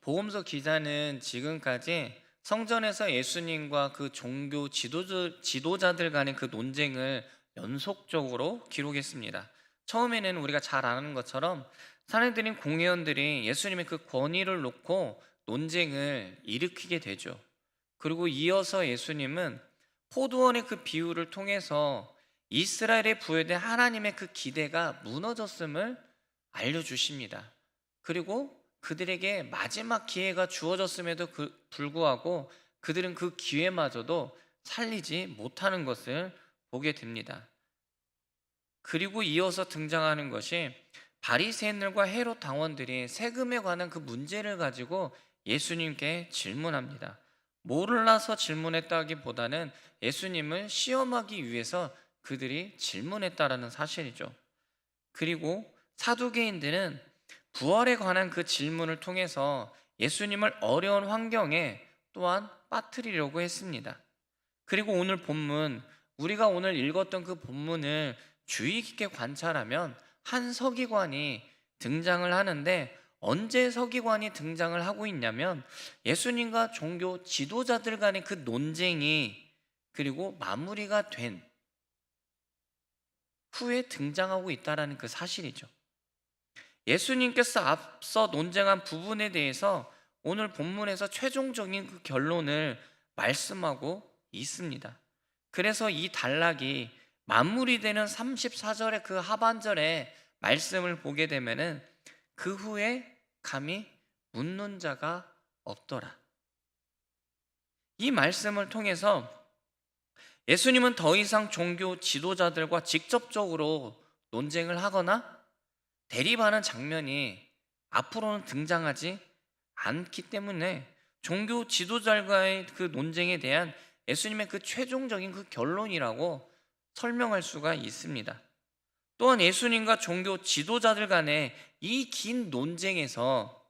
복음서 기자는 지금까지 성전에서 예수님과 그 종교 지도자들 간의 그 논쟁을 연속적으로 기록했습니다. 처음에는 우리가 잘 아는 것처럼 사내들인 공회원들이 예수님의 그 권위를 놓고 논쟁을 일으키게 되죠. 그리고 이어서 예수님은 포도원의 그 비유를 통해서 이스라엘에 부여된 하나님의 그 기대가 무너졌음을 알려주십니다. 그리고 그들에게 마지막 기회가 주어졌음에도 불구하고 그들은 그 기회마저도 살리지 못하는 것을 보게 됩니다. 그리고 이어서 등장하는 것이 바리새인들과 헤롯 당원들이 세금에 관한 그 문제를 가지고 예수님께 질문합니다. 몰라서 질문했다기보다는 예수님을 시험하기 위해서 그들이 질문했다라는 사실이죠. 그리고 사두개인들은 부활에 관한 그 질문을 통해서 예수님을 어려운 환경에 또한 빠뜨리려고 했습니다. 그리고 오늘 본문, 우리가 오늘 읽었던 그 본문을 주의 깊게 관찰하면 한 서기관이 등장을 하는데, 언제 서기관이 등장을 하고 있냐면 예수님과 종교 지도자들 간의 그 논쟁이 그리고 마무리가 된 후에 등장하고 있다는 그 사실이죠. 예수님께서 앞서 논쟁한 부분에 대해서 오늘 본문에서 최종적인 그 결론을 말씀하고 있습니다. 그래서 이 단락이 마무리되는 34절의 그 하반절의 말씀을 보게 되면은 그 후에 감히 묻는 자가 없더라. 이 말씀을 통해서 예수님은 더 이상 종교 지도자들과 직접적으로 논쟁을 하거나 대립하는 장면이 앞으로는 등장하지 않기 때문에 종교 지도자들과의 그 논쟁에 대한 예수님의 그 최종적인 그 결론이라고 설명할 수가 있습니다. 또한 예수님과 종교 지도자들 간의 이 긴 논쟁에서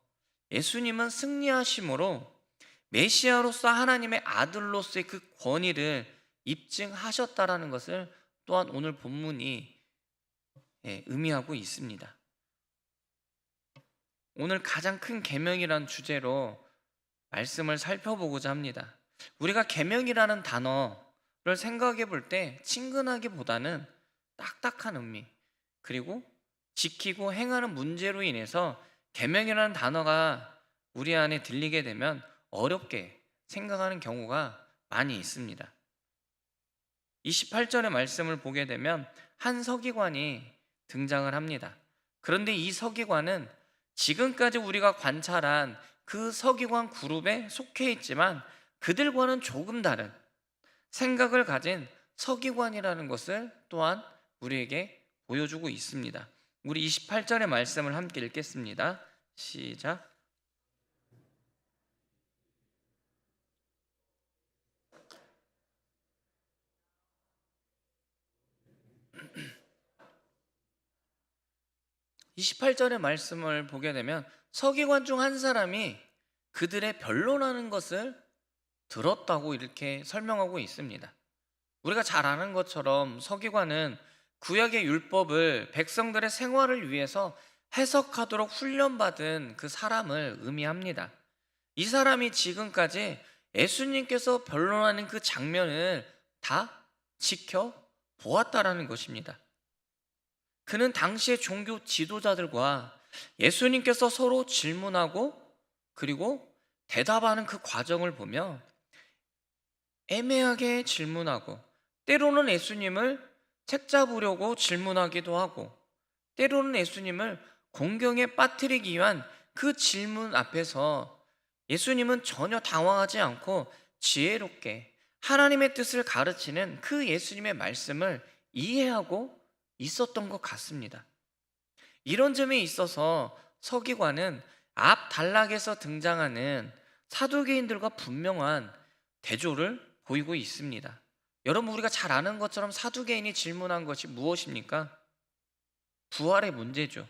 예수님은 승리하심으로 메시아로서 하나님의 아들로서의 그 권위를 입증하셨다라는 것을 또한 오늘 본문이 의미하고 있습니다. 오늘 가장 큰 계명이라는 주제로 말씀을 살펴보고자 합니다. 우리가 계명이라는 단어를 생각해 볼 때 친근하기보다는 딱딱한 의미, 그리고 지키고 행하는 문제로 인해서 계명이라는 단어가 우리 안에 들리게 되면 어렵게 생각하는 경우가 많이 있습니다. 28절의 말씀을 보게 되면 한 서기관이 등장을 합니다. 그런데 이 서기관은 지금까지 우리가 관찰한 그 서기관 그룹에 속해 있지만 그들과는 조금 다른 생각을 가진 서기관이라는 것을 또한 우리에게 보여주고 있습니다. 우리 28절의 말씀을 함께 읽겠습니다. 시작. 28절의 말씀을 보게 되면 서기관 중 한 사람이 그들의 변론하는 것을 들었다고 이렇게 설명하고 있습니다. 우리가 잘 아는 것처럼 서기관은 구약의 율법을 백성들의 생활을 위해서 해석하도록 훈련받은 그 사람을 의미합니다. 이 사람이 지금까지 예수님께서 변론하는 그 장면을 다 지켜보았다라는 것입니다. 그는 당시의 종교 지도자들과 예수님께서 서로 질문하고 그리고 대답하는 그 과정을 보며 애매하게 질문하고, 때로는 예수님을 책잡으려고 질문하기도 하고, 때로는 예수님을 공경에 빠뜨리기 위한 그 질문 앞에서 예수님은 전혀 당황하지 않고 지혜롭게 하나님의 뜻을 가르치는 그 예수님의 말씀을 이해하고 있었던 것 같습니다. 이런 점에 있어서 서기관은 앞 단락에서 등장하는 사두개인들과 분명한 대조를 보이고 있습니다. 여러분, 우리가 잘 아는 것처럼 사두개인이 질문한 것이 무엇입니까? 부활의 문제죠.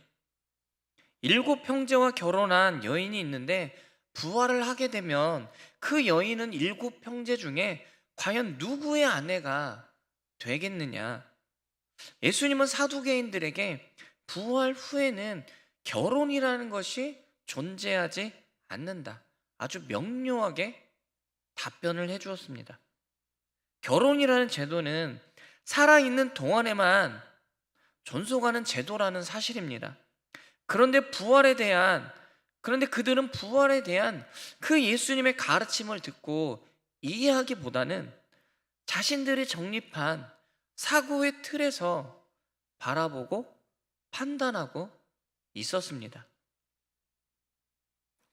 7 형제와 결혼한 여인이 있는데 부활을 하게 되면 그 여인은 7 형제 중에 과연 누구의 아내가 되겠느냐? 예수님은 사두개인들에게 부활 후에는 결혼이라는 것이 존재하지 않는다. 아주 명료하게 답변을 해주었습니다. 결혼이라는 제도는 살아있는 동안에만 존속하는 제도라는 사실입니다. 그런데 그들은 부활에 대한 그 예수님의 가르침을 듣고 이해하기보다는 자신들이 정립한 사고의 틀에서 바라보고 판단하고 있었습니다.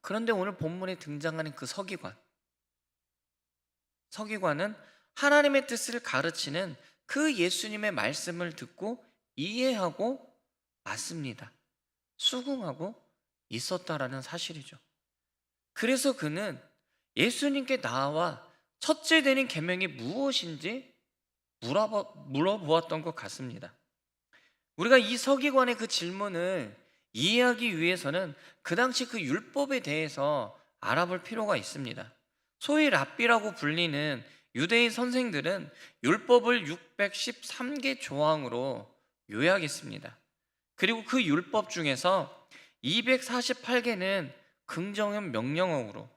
그런데 오늘 본문에 등장하는 그 서기관은 하나님의 뜻을 가르치는 그 예수님의 말씀을 듣고 이해하고 맞습니다. 수긍하고 있었다라는 사실이죠. 그래서 그는 예수님께 나와 첫째 되는 계명이 무엇인지 물어보았던 것 같습니다. 우리가 이 서기관의 그 질문을 이해하기 위해서는 그 당시 그 율법에 대해서 알아볼 필요가 있습니다. 소위 랍비라고 불리는 유대인 선생들은 율법을 613개 조항으로 요약했습니다. 그리고 그 율법 중에서 248개는 긍정형 명령어로,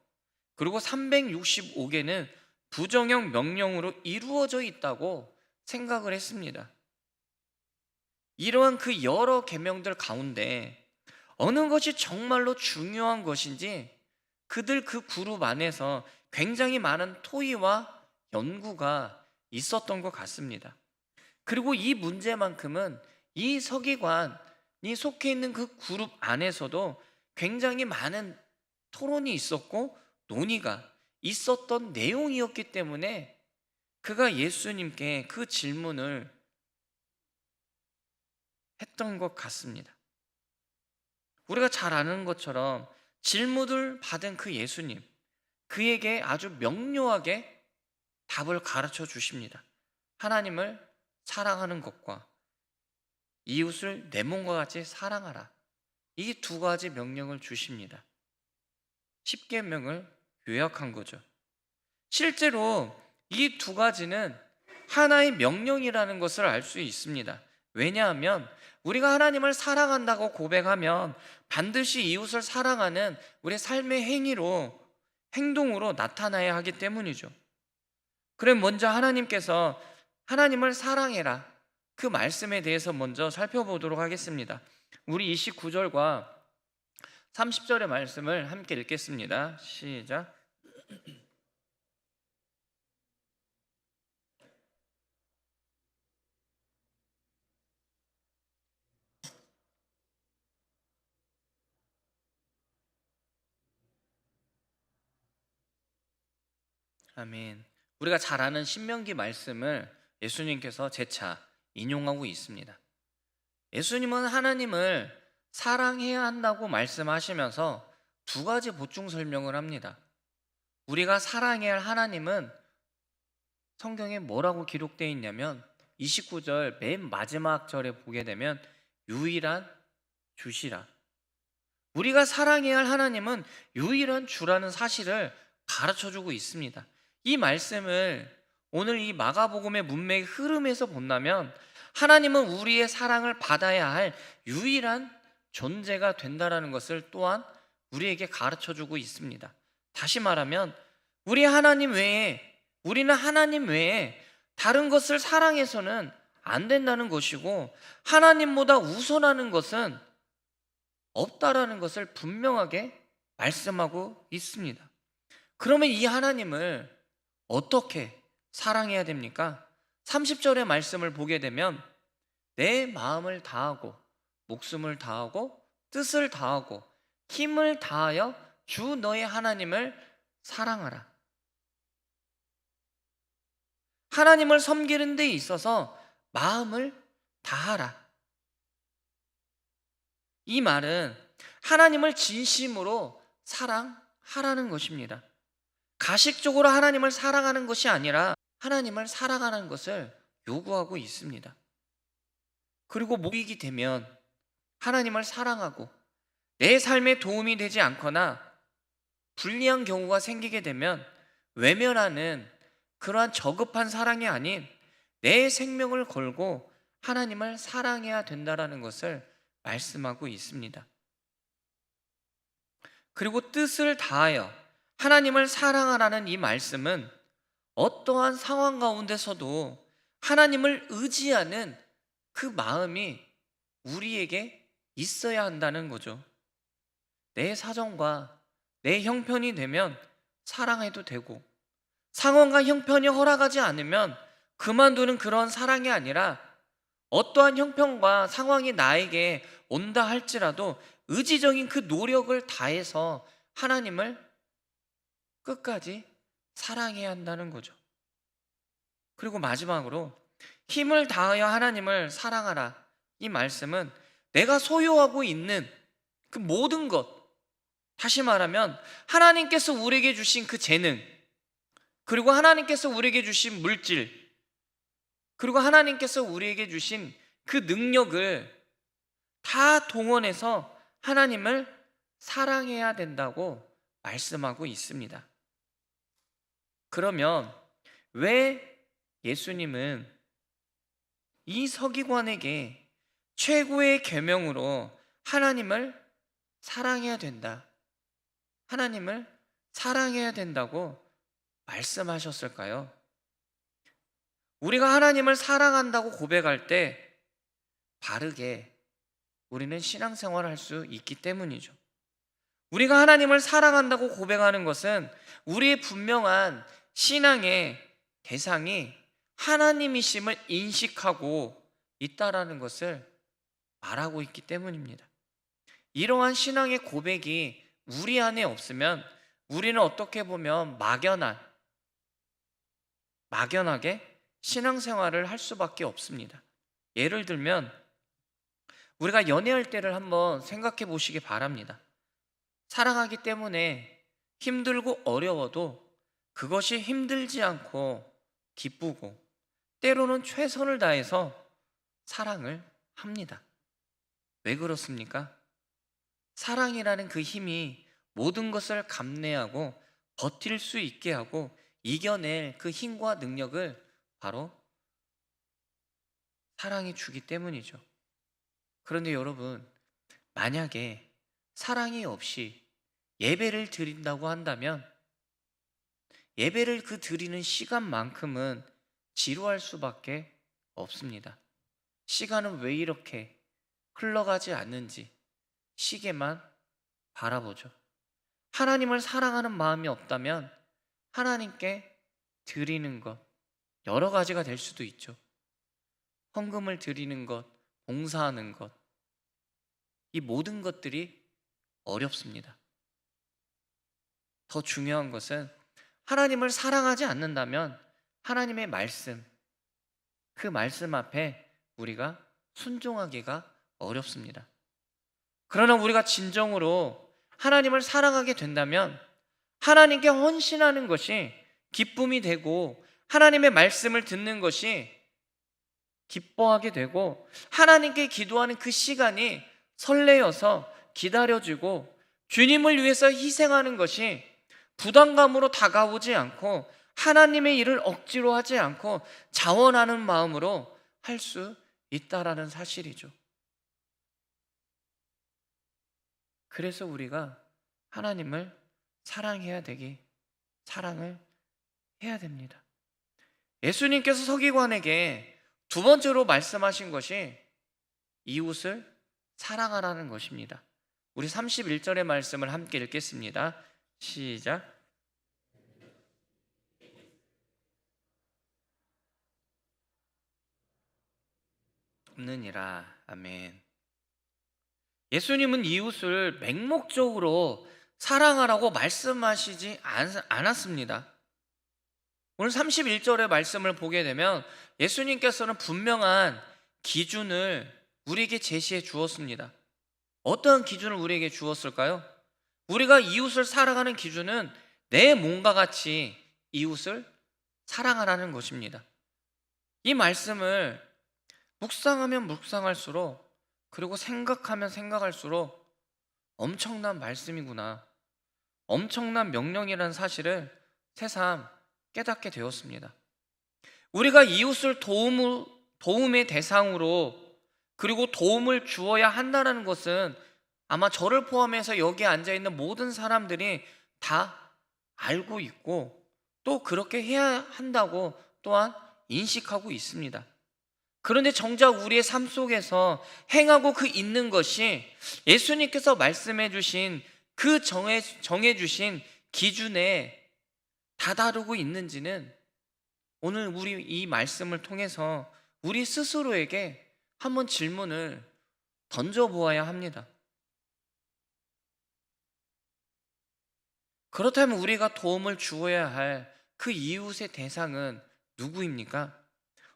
그리고 365개는 부정형 명령으로 이루어져 있다고 생각을 했습니다. 이러한 그 여러 계명들 가운데 어느 것이 정말로 중요한 것인지 그들 그 그룹 안에서 굉장히 많은 토의와 연구가 있었던 것 같습니다. 그리고 이 문제만큼은 이 서기관이 속해 있는 그 그룹 안에서도 굉장히 많은 토론이 있었고 논의가 있었던 내용이었기 때문에 그가 예수님께 그 질문을 했던 것 같습니다. 우리가 잘 아는 것처럼 질문을 받은 그 예수님, 그에게 아주 명료하게 답을 가르쳐 주십니다. 하나님을 사랑하는 것과 이웃을 내 몸과 같이 사랑하라. 이 두 가지 명령을 주십니다. 십계명을 요약한 거죠. 실제로 이 두 가지는 하나의 명령이라는 것을 알 수 있습니다. 왜냐하면 우리가 하나님을 사랑한다고 고백하면 반드시 이웃을 사랑하는 우리의 삶의 행동으로 나타나야 하기 때문이죠. 그럼 먼저 하나님께서 하나님을 사랑해라, 그 말씀에 대해서 먼저 살펴보도록 하겠습니다. 우리 29절과 30절의 말씀을 함께 읽겠습니다. 시작. 아멘. 우리가 잘 아는 신명기 말씀을 예수님께서 재차 인용하고 있습니다. 예수님은 하나님을 사랑해야 한다고 말씀하시면서 두 가지 보충 설명을 합니다. 우리가 사랑해야 할 하나님은 성경에 뭐라고 기록되어 있냐면 29절 맨 마지막 절에 보게 되면 유일한 주시라. 우리가 사랑해야 할 하나님은 유일한 주라는 사실을 가르쳐주고 있습니다. 이 말씀을 오늘 이 마가복음의 문맥의 흐름에서 본다면 하나님은 우리의 사랑을 받아야 할 유일한 존재가 된다라는 것을 또한 우리에게 가르쳐주고 있습니다. 다시 말하면 우리는 하나님 외에 다른 것을 사랑해서는 안 된다는 것이고 하나님보다 우선하는 것은 없다라는 것을 분명하게 말씀하고 있습니다. 그러면 이 하나님을 어떻게 사랑해야 됩니까? 30절의 말씀을 보게 되면 내 마음을 다하고 목숨을 다하고 뜻을 다하고 힘을 다하여 주 너의 하나님을 사랑하라. 하나님을 섬기는 데 있어서 마음을 다하라. 이 말은 하나님을 진심으로 사랑하라는 것입니다. 가식적으로 하나님을 사랑하는 것이 아니라 하나님을 사랑하는 것을 요구하고 있습니다. 그리고 목이기 되면 하나님을 사랑하고 내 삶에 도움이 되지 않거나 불리한 경우가 생기게 되면 외면하는 그러한 저급한 사랑이 아닌 내 생명을 걸고 하나님을 사랑해야 된다라는 것을 말씀하고 있습니다. 그리고 뜻을 다하여 하나님을 사랑하라는 이 말씀은 어떠한 상황 가운데서도 하나님을 의지하는 그 마음이 우리에게 있어야 한다는 거죠. 내 사정과 내 형편이 되면 사랑해도 되고, 상황과 형편이 허락하지 않으면 그만두는 그런 사랑이 아니라, 어떠한 형편과 상황이 나에게 온다 할지라도 의지적인 그 노력을 다해서 하나님을 끝까지 사랑해야 한다는 거죠. 그리고 마지막으로 힘을 다하여 하나님을 사랑하라. 이 말씀은 내가 소유하고 있는 그 모든 것, 다시 말하면 하나님께서 우리에게 주신 그 재능, 그리고 하나님께서 우리에게 주신 물질, 그리고 하나님께서 우리에게 주신 그 능력을 다 동원해서 하나님을 사랑해야 된다고 말씀하고 있습니다. 그러면 왜 예수님은 이 서기관에게 최고의 계명으로 하나님을 사랑해야 된다, 하나님을 사랑해야 된다고 말씀하셨을까요? 우리가 하나님을 사랑한다고 고백할 때 바르게 우리는 신앙생활을 할 수 있기 때문이죠. 우리가 하나님을 사랑한다고 고백하는 것은 우리의 분명한 신앙의 대상이 하나님이심을 인식하고 있다라는 것을 말하고 있기 때문입니다. 이러한 신앙의 고백이 우리 안에 없으면 우리는 어떻게 보면 막연하게 신앙생활을 할 수밖에 없습니다. 예를 들면 우리가 연애할 때를 한번 생각해 보시기 바랍니다. 사랑하기 때문에 힘들고 어려워도 그것이 힘들지 않고 기쁘고, 때로는 최선을 다해서 사랑을 합니다. 왜 그렇습니까? 사랑이라는 그 힘이 모든 것을 감내하고 버틸 수 있게 하고 이겨낼 그 힘과 능력을 바로 사랑이 주기 때문이죠. 그런데 여러분, 만약에 사랑이 없이 예배를 드린다고 한다면 예배를 그 드리는 시간만큼은 지루할 수밖에 없습니다. 시간은 왜 이렇게 흘러가지 않는지 시계만 바라보죠. 하나님을 사랑하는 마음이 없다면 하나님께 드리는 것 여러 가지가 될 수도 있죠. 헌금을 드리는 것, 봉사하는 것, 이 모든 것들이 어렵습니다. 더 중요한 것은 하나님을 사랑하지 않는다면 하나님의 말씀, 그 말씀 앞에 우리가 순종하기가 어렵습니다. 그러나 우리가 진정으로 하나님을 사랑하게 된다면 하나님께 헌신하는 것이 기쁨이 되고, 하나님의 말씀을 듣는 것이 기뻐하게 되고, 하나님께 기도하는 그 시간이 설레어서 기다려지고, 주님을 위해서 희생하는 것이 부담감으로 다가오지 않고 하나님의 일을 억지로 하지 않고 자원하는 마음으로 할 수 있다라는 사실이죠. 그래서 우리가 하나님을 사랑해야 사랑을 해야 됩니다. 예수님께서 서기관에게 두 번째로 말씀하신 것이 이웃을 사랑하라는 것입니다. 우리 31절의 말씀을 함께 읽겠습니다. 시작. 없느니라. 아멘. 예수님은 이웃을 맹목적으로 사랑하라고 말씀하시지 않았습니다. 오늘 31절의 말씀을 보게 되면 예수님께서는 분명한 기준을 우리에게 제시해 주었습니다. 어떠한 기준을 우리에게 주었을까요? 우리가 이웃을 사랑하는 기준은 내 몸과 같이 이웃을 사랑하라는 것입니다. 이 말씀을 묵상하면 묵상할수록, 그리고 생각하면 생각할수록 엄청난 말씀이구나, 엄청난 명령이라는 사실을 새삼 깨닫게 되었습니다. 우리가 이웃을 도움의 대상으로, 그리고 도움을 주어야 한다는 것은 아마 저를 포함해서 여기에 앉아있는 모든 사람들이 다 알고 있고 또 그렇게 해야 한다고 또한 인식하고 있습니다. 그런데 정작 우리의 삶 속에서 행하고 그 있는 것이 예수님께서 말씀해 주신 그 정해 주신 기준에 다다르고 있는지는 오늘 우리 이 말씀을 통해서 우리 스스로에게 한번 질문을 던져 보아야 합니다. 그렇다면 우리가 도움을 주어야 할 그 이웃의 대상은 누구입니까?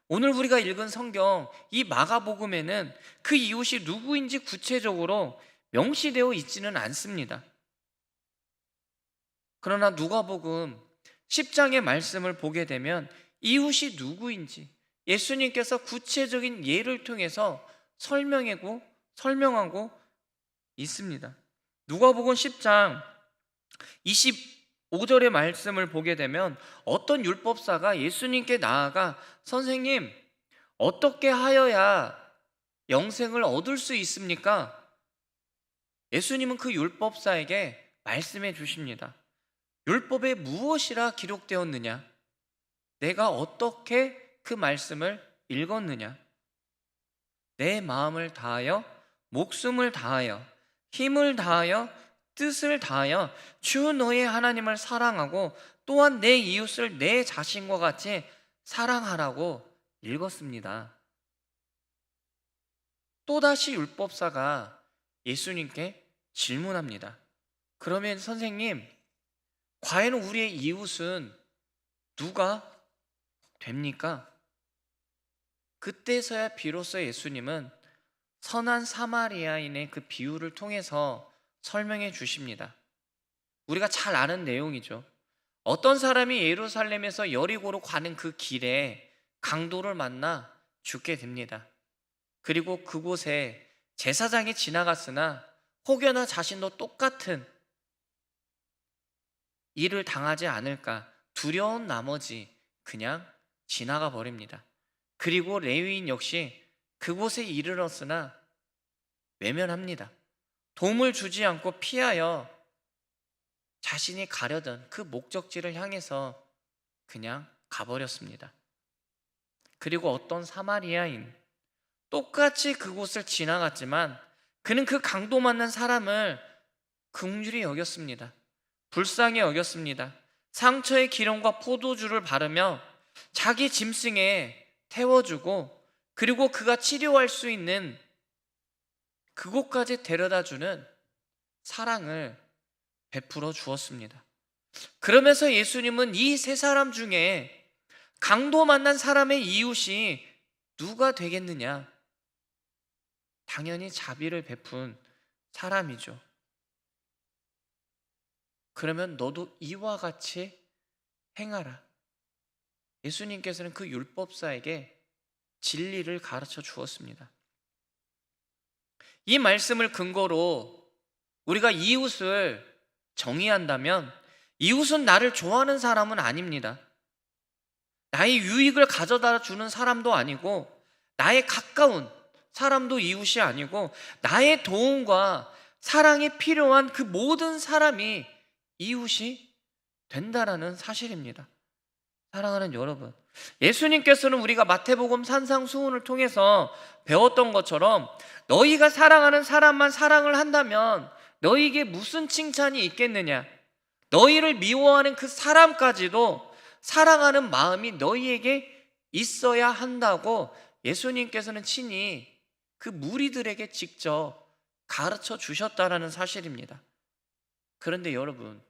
오늘 우리가 읽은 성경 이 마가복음에는 그 이웃이 누구인지 구체적으로 명시되어 있지는 않습니다. 그러나 누가복음 10장의 말씀을 보게 되면 이웃이 누구인지 예수님께서 구체적인 예를 통해서 설명하고 있습니다. 누가복음 10장 25절의 말씀을 보게 되면 어떤 율법사가 예수님께 나아가 선생님, 어떻게 하여야 영생을 얻을 수 있습니까? 예수님은 그 율법사에게 말씀해 주십니다. 율법에 무엇이라 기록되었느냐? 내가 어떻게 그 말씀을 읽었느냐? 내 마음을 다하여, 목숨을 다하여, 힘을 다하여, 뜻을 다하여 주 너의 하나님을 사랑하고 또한 내 이웃을 내 자신과 같이 사랑하라고 읽었습니다. 또다시 율법사가 예수님께 질문합니다. 그러면 선생님, 과연 우리의 이웃은 누가 됩니까? 그때서야 비로소 예수님은 선한 사마리아인의 그 비유를 통해서 설명해 주십니다. 우리가 잘 아는 내용이죠. 어떤 사람이 예루살렘에서 여리고로 가는 그 길에 강도를 만나 죽게 됩니다. 그리고 그곳에 제사장이 지나갔으나 혹여나 자신도 똑같은 일을 당하지 않을까 두려운 나머지 그냥 지나가 버립니다. 그리고 레위인 역시 그곳에 이르렀으나 외면합니다. 도움을 주지 않고 피하여 자신이 가려던 그 목적지를 향해서 그냥 가버렸습니다. 그리고 어떤 사마리아인 똑같이 그곳을 지나갔지만 그는 그 강도 만난 사람을 긍휼히 여겼습니다. 불쌍히 여겼습니다. 상처에 기름과 포도주를 바르며 자기 짐승에 태워주고 그리고 그가 치료할 수 있는 그곳까지 데려다주는 사랑을 베풀어 주었습니다. 그러면서 예수님은 이 세 사람 중에 강도 만난 사람의 이웃이 누가 되겠느냐? 당연히 자비를 베푼 사람이죠. 그러면 너도 이와 같이 행하라. 예수님께서는 그 율법사에게 진리를 가르쳐 주었습니다. 이 말씀을 근거로 우리가 이웃을 정의한다면 이웃은 나를 좋아하는 사람은 아닙니다. 나의 유익을 가져다 주는 사람도 아니고 나의 가까운 사람도 이웃이 아니고 나의 도움과 사랑이 필요한 그 모든 사람이 이웃이 된다라는 사실입니다. 사랑하는 여러분, 예수님께서는 우리가 마태복음 산상수훈을 통해서 배웠던 것처럼 너희가 사랑하는 사람만 사랑을 한다면 너희에게 무슨 칭찬이 있겠느냐? 너희를 미워하는 그 사람까지도 사랑하는 마음이 너희에게 있어야 한다고 예수님께서는 친히 그 무리들에게 직접 가르쳐 주셨다라는 사실입니다. 그런데 여러분,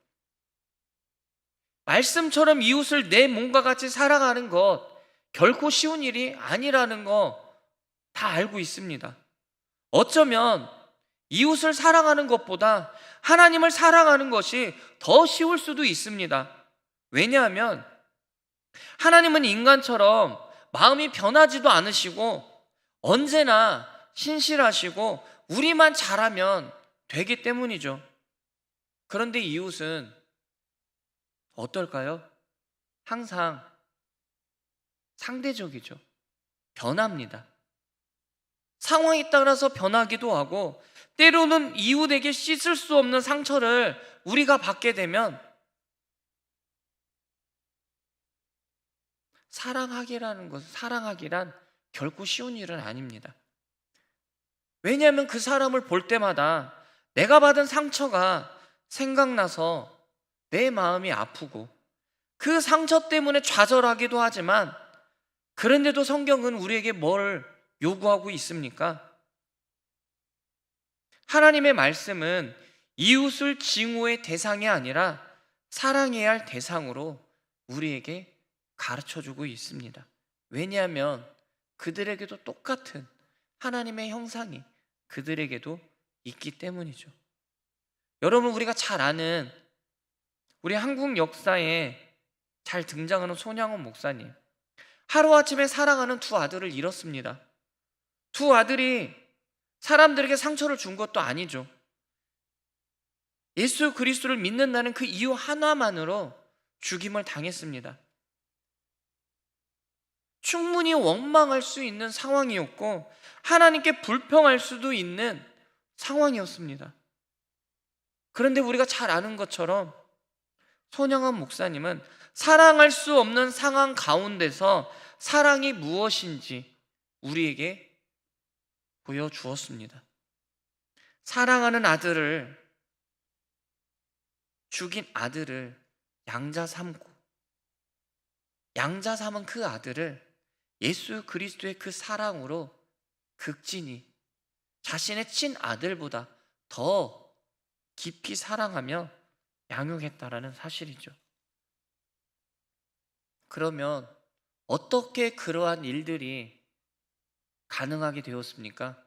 말씀처럼 이웃을 내 몸과 같이 사랑하는 것 결코 쉬운 일이 아니라는 거 다 알고 있습니다. 어쩌면 이웃을 사랑하는 것보다 하나님을 사랑하는 것이 더 쉬울 수도 있습니다. 왜냐하면 하나님은 인간처럼 마음이 변하지도 않으시고 언제나 신실하시고 우리만 잘하면 되기 때문이죠. 그런데 이웃은 어떨까요? 항상 상대적이죠. 변합니다. 상황에 따라서 변하기도 하고 때로는 이웃에게 씻을 수 없는 상처를 우리가 받게 되면 사랑하기란 결코 쉬운 일은 아닙니다. 왜냐하면 그 사람을 볼 때마다 내가 받은 상처가 생각나서 내 마음이 아프고 그 상처 때문에 좌절하기도 하지만, 그런데도 성경은 우리에게 뭘 요구하고 있습니까? 하나님의 말씀은 이웃을 징후의 대상이 아니라 사랑해야 할 대상으로 우리에게 가르쳐주고 있습니다. 왜냐하면 그들에게도 똑같은 하나님의 형상이 그들에게도 있기 때문이죠. 여러분, 우리가 잘 아는 우리 한국 역사에 잘 등장하는 손양원 목사님, 하루아침에 사랑하는 두 아들을 잃었습니다. 두 아들이 사람들에게 상처를 준 것도 아니죠. 예수 그리스도를 믿는다는 그 이유 하나만으로 죽임을 당했습니다. 충분히 원망할 수 있는 상황이었고 하나님께 불평할 수도 있는 상황이었습니다. 그런데 우리가 잘 아는 것처럼 손양원 목사님은 사랑할 수 없는 상황 가운데서 사랑이 무엇인지 우리에게 보여주었습니다. 사랑하는 아들을, 죽인 아들을 양자 삼고, 양자 삼은 그 아들을 예수 그리스도의 그 사랑으로 극진히 자신의 친아들보다 더 깊이 사랑하며 양육했다라는 사실이죠. 그러면 어떻게 그러한 일들이 가능하게 되었습니까?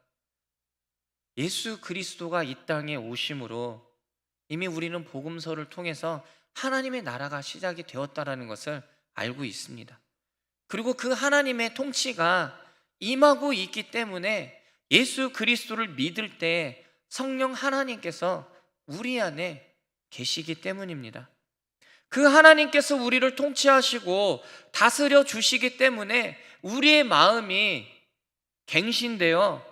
예수 그리스도가 이 땅에 오심으로 이미 우리는 복음서를 통해서 하나님의 나라가 시작이 되었다라는 것을 알고 있습니다. 그리고 그 하나님의 통치가 임하고 있기 때문에 예수 그리스도를 믿을 때 성령 하나님께서 우리 안에 계시기 때문입니다. 그 하나님께서 우리를 통치하시고 다스려 주시기 때문에 우리의 마음이 갱신되어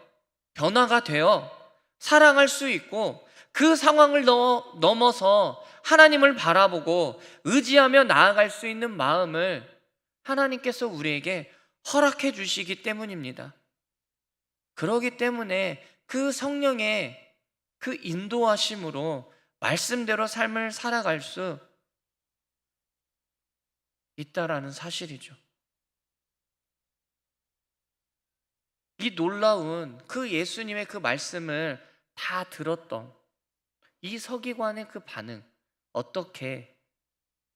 변화가 되어 사랑할 수 있고, 그 상황을 넘어서 하나님을 바라보고 의지하며 나아갈 수 있는 마음을 하나님께서 우리에게 허락해 주시기 때문입니다. 그러기 때문에 그 성령의 그 인도하심으로 말씀대로 삶을 살아갈 수 있다라는 사실이죠. 이 놀라운 그 예수님의 그 말씀을 다 들었던 이 서기관의 그 반응, 어떻게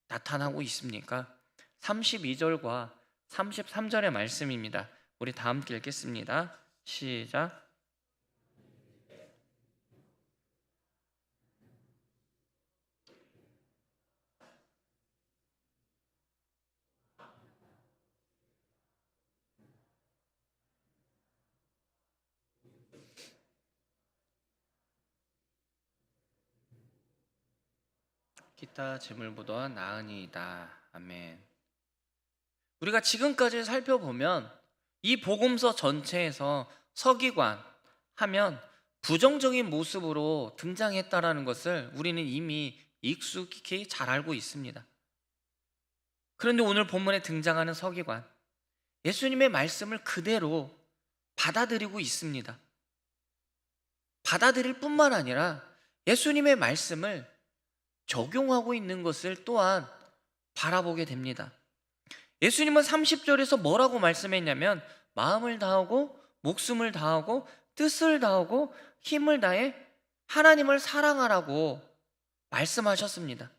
나타나고 있습니까? 32절과 33절의 말씀입니다. 우리 다 함께 읽겠습니다. 시작. 기타 재물보다 나으니이다. 아멘. 우리가 지금까지 살펴보면 이 복음서 전체에서 서기관 하면 부정적인 모습으로 등장했다라는 것을 우리는 이미 익숙히 잘 알고 있습니다. 그런데 오늘 본문에 등장하는 서기관, 예수님의 말씀을 그대로 받아들이고 있습니다. 받아들일 뿐만 아니라 예수님의 말씀을 적용하고 있는 것을 또한 바라보게 됩니다. 예수님은 30절에서 뭐라고 말씀했냐면, 마음을 다하고 목숨을 다하고 뜻을 다하고 힘을 다해 하나님을 사랑하라고 말씀하셨습니다.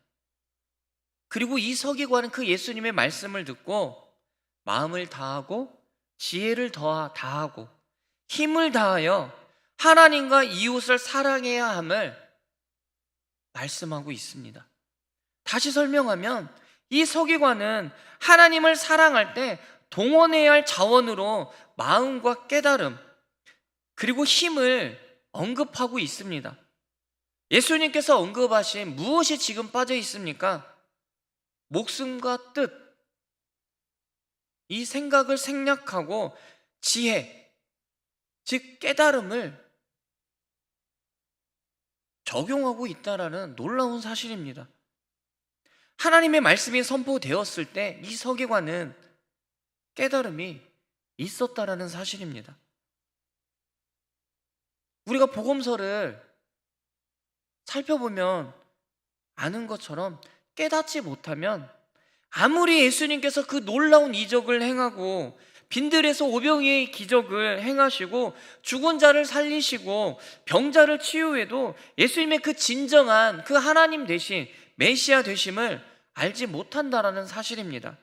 그리고 이 서기관은 그 예수님의 말씀을 듣고 마음을 다하고 지혜를 다하고 힘을 다하여 하나님과 이웃을 사랑해야 함을 말씀하고 있습니다. 다시 설명하면 이 서기관은 하나님을 사랑할 때 동원해야 할 자원으로 마음과 깨달음 그리고 힘을 언급하고 있습니다. 예수님께서 언급하신 무엇이 지금 빠져 있습니까? 목숨과 뜻, 이 생각을 생략하고 지혜, 즉 깨달음을 적용하고 있다라는 놀라운 사실입니다. 하나님의 말씀이 선포되었을 때 이 서기관은 깨달음이 있었다라는 사실입니다. 우리가 복음서를 살펴보면 아는 것처럼 깨닫지 못하면 아무리 예수님께서 그 놀라운 이적을 행하고 빈들에서 오병이의 기적을 행하시고 죽은 자를 살리시고 병자를 치유해도 예수님의 그 진정한 그 하나님 되신 메시아 되심을 알지 못한다라는 사실입니다.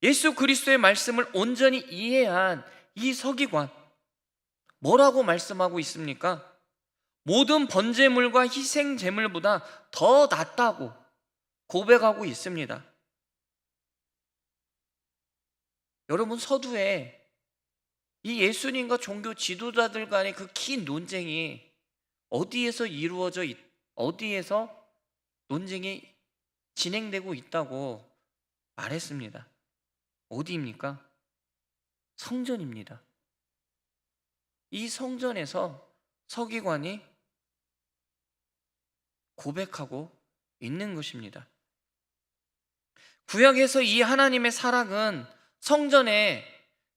예수 그리스도의 말씀을 온전히 이해한 이 서기관, 뭐라고 말씀하고 있습니까? 모든 번제물과 희생 제물보다 더 낫다고 고백하고 있습니다. 여러분, 서두에 이 예수님과 종교 지도자들 간의 그 긴 논쟁이 어디에서 논쟁이 진행되고 있다고 말했습니다. 어디입니까? 성전입니다. 이 성전에서 서기관이 고백하고 있는 것입니다. 구약에서 이 하나님의 사랑은 성전의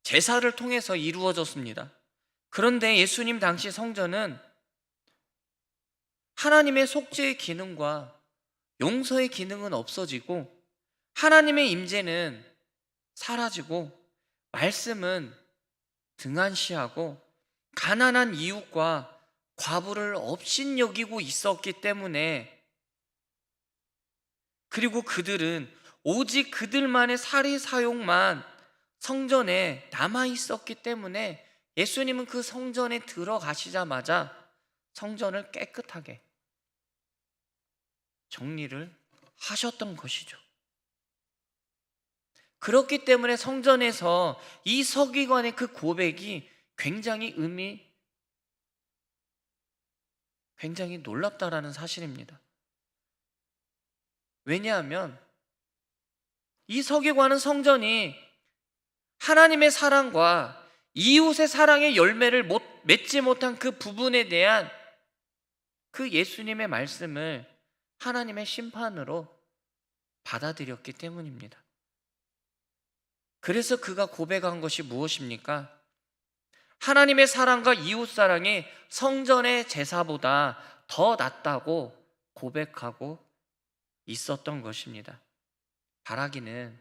제사를 통해서 이루어졌습니다. 그런데 예수님 당시 성전은 하나님의 속죄의 기능과 용서의 기능은 없어지고 하나님의 임재는 사라지고 말씀은 등한시하고 가난한 이웃과 과부를 업신여기고 있었기 때문에, 그리고 그들은 오직 그들만의 사리 사욕만 성전에 남아 있었기 때문에 예수님은 그 성전에 들어가시자마자 성전을 깨끗하게 정리를 하셨던 것이죠. 그렇기 때문에 성전에서 이 서기관의 그 고백이 굉장히 놀랍다라는 사실입니다. 왜냐하면 이 서기관은 성전이 하나님의 사랑과 이웃의 사랑의 열매를 맺지 못한 그 부분에 대한 그 예수님의 말씀을 하나님의 심판으로 받아들였기 때문입니다. 그래서 그가 고백한 것이 무엇입니까? 하나님의 사랑과 이웃 사랑이 성전의 제사보다 더 낫다고 고백하고 있었던 것입니다. 바라기는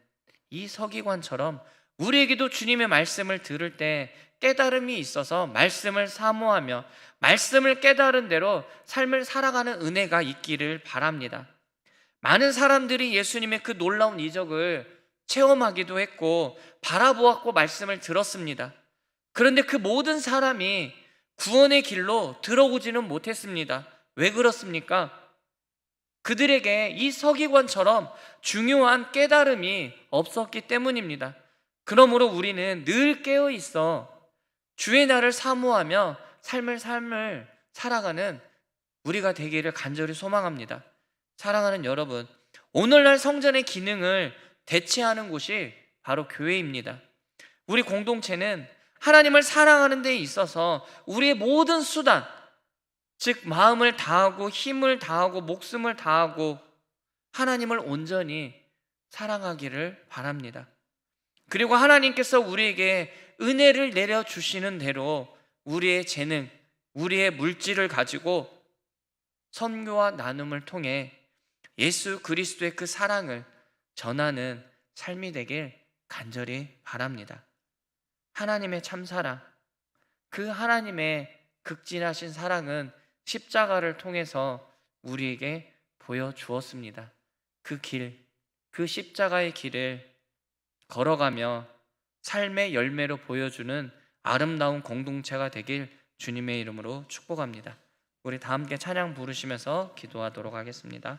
이 서기관처럼 우리에게도 주님의 말씀을 들을 때 깨달음이 있어서 말씀을 사모하며 말씀을 깨달은 대로 삶을 살아가는 은혜가 있기를 바랍니다. 많은 사람들이 예수님의 그 놀라운 이적을 체험하기도 했고 바라보았고 말씀을 들었습니다. 그런데 그 모든 사람이 구원의 길로 들어오지는 못했습니다. 왜 그렇습니까? 그들에게 이 서기관처럼 중요한 깨달음이 없었기 때문입니다. 그러므로 우리는 늘 깨어 있어 주의 날을 사모하며 삶을 살아가는 우리가 되기를 간절히 소망합니다. 사랑하는 여러분, 오늘날 성전의 기능을 대체하는 곳이 바로 교회입니다. 우리 공동체는 하나님을 사랑하는 데 있어서 우리의 모든 수단, 즉 마음을 다하고 힘을 다하고 목숨을 다하고 하나님을 온전히 사랑하기를 바랍니다. 그리고 하나님께서 우리에게 은혜를 내려주시는 대로 우리의 재능, 우리의 물질을 가지고 선교와 나눔을 통해 예수 그리스도의 그 사랑을 전하는 삶이 되길 간절히 바랍니다. 하나님의 참사랑, 그 하나님의 극진하신 사랑은 십자가를 통해서 우리에게 보여주었습니다. 그 십자가의 길을 걸어가며 삶의 열매로 보여주는 아름다운 공동체가 되길 주님의 이름으로 축복합니다. 우리 다 함께 찬양 부르시면서 기도하도록 하겠습니다.